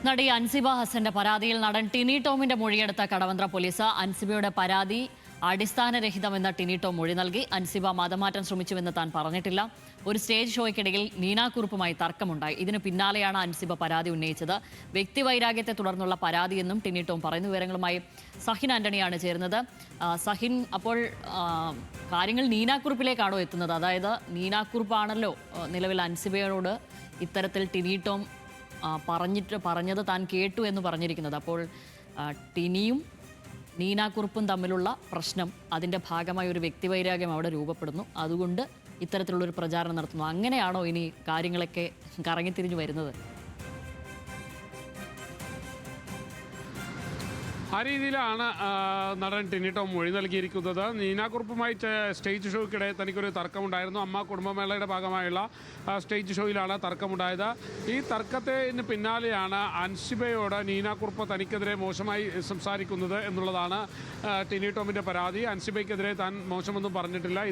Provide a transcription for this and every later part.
നടി അൻസിബ ഹസന്റെ പരാതിയിൽ നടൻ ടിനി ടോമിന്റെ മൊഴിയെടുത്ത കടവന്ത്ര പോലീസ് അൻസിബയുടെ പരാതി അടിസ്ഥാനരഹിതമെന്ന ടിനി ടോം മൊഴി നൽകി. അൻസിബ മതമാറ്റം ശ്രമിച്ചുവെന്ന് താൻ പറഞ്ഞിട്ടില്ല. ഒരു സ്റ്റേജ് ഷോയ്ക്കിടയിൽ നീനാക്കുറുപ്പുമായി തർക്കമുണ്ടായി. ഇതിനു പിന്നാലെയാണ് അൻസിബ പരാതി ഉന്നയിച്ചത്. വ്യക്തിവൈരാഗ്യത്തെ തുടർന്നുള്ള പരാതിയെന്നും ടിനി ടോം പറയുന്നു. വിവരങ്ങളുമായി സഹിൻ ആന്റണിയാണ് ചേരുന്നത്. സഹിൻ, അപ്പോൾ കാര്യങ്ങൾ നീനാക്കുറുപ്പിലേക്കാണോ എത്തുന്നത്? അതായത് നീനാക്കുറുപ്പാണല്ലോ നിലവിൽ അൻസിബയോട് ഇത്തരത്തിൽ ടിനി ടോം പറഞ്ഞത് താൻ കേട്ടു എന്ന് പറഞ്ഞിരിക്കുന്നത്. അപ്പോൾ ടിനിയും നീനാക്കുറുപ്പും തമ്മിലുള്ള പ്രശ്നം, അതിൻ്റെ ഭാഗമായി ഒരു വ്യക്തിവൈരാഗ്യം അവിടെ രൂപപ്പെടുന്നു. അതുകൊണ്ട് ഇത്തരത്തിലുള്ളൊരു പ്രചാരണം നടത്തുന്നു. അങ്ങനെയാണോ ഇനി കാര്യങ്ങളൊക്കെ കറങ്ങിത്തിരിഞ്ഞു വരുന്നത്? ആ രീതിയിലാണ് നടൻ ടിനി ടോം മൊഴി നൽകിയിരിക്കുന്നത്. നീനാക്കുറുപ്പുമായി സ്റ്റേജ് ഷോയ്ക്കിടെ തനിക്കൊരു തർക്കമുണ്ടായിരുന്നു. അമ്മ കുടുംബമേളയുടെ ഭാഗമായുള്ള സ്റ്റേജ് ഷോയിലാണ് തർക്കമുണ്ടായത്. ഈ തർക്കത്തിന് പിന്നാലെയാണ് അൻസിബയോട് നീനാക്കുറുപ്പ് തനിക്കെതിരെ മോശമായി സംസാരിക്കുന്നത് എന്നുള്ളതാണ് ടിനി ടോമിൻ്റെ പരാതി. അൻസിബയ്ക്കെതിരെ താൻ മോശമൊന്നും പറഞ്ഞിട്ടില്ല.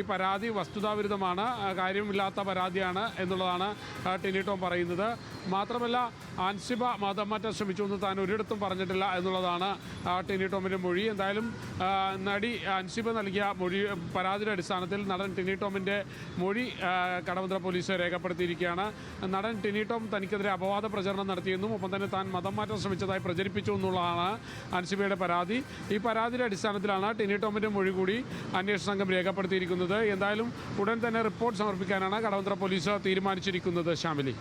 ഈ പരാതി വസ്തുതാവിരുദ്ധമാണ്, കാര്യമില്ലാത്ത പരാതിയാണ് എന്നുള്ളതാണ് ടിനി ടോം പറയുന്നത്. മാത്രമല്ല, അൻസിബ മതമാറ്റം ശ്രമിച്ചുവെന്ന് താൻ ഒരിടത്തും പറഞ്ഞിട്ടില്ല എന്നുള്ളതാണ് ടിനി ടോമിൻ്റെ മൊഴി. എന്തായാലും നടി അൻസിബ നൽകിയ പരാതിയുടെ അടിസ്ഥാനത്തിൽ നടൻ ടിനി ടോമിൻ്റെ മൊഴി കടവന്ത്ര പോലീസ് രേഖപ്പെടുത്തിയിരിക്കുകയാണ്. നടൻ ടിനി ടോം തനിക്കെതിരെ അപവാദ പ്രചരണം നടത്തിയെന്നും ഒപ്പം തന്നെ താൻ മതം മാറ്റം ശ്രമിച്ചതായി പ്രചരിപ്പിച്ചു എന്നുള്ളതാണ് അൻസിബയുടെ പരാതി. ഈ പരാതിയുടെ അടിസ്ഥാനത്തിലാണ് ടിനി ടോമിൻ്റെ മൊഴി കൂടി അന്വേഷണ സംഘം രേഖപ്പെടുത്തിയിരിക്കുന്നത്. എന്തായാലും ഉടൻ തന്നെ റിപ്പോർട്ട് സമർപ്പിക്കാനാണ് കടവന്ത്ര പോലീസ് തീരുമാനിച്ചിരിക്കുന്നത്. ശ്യാമിലി.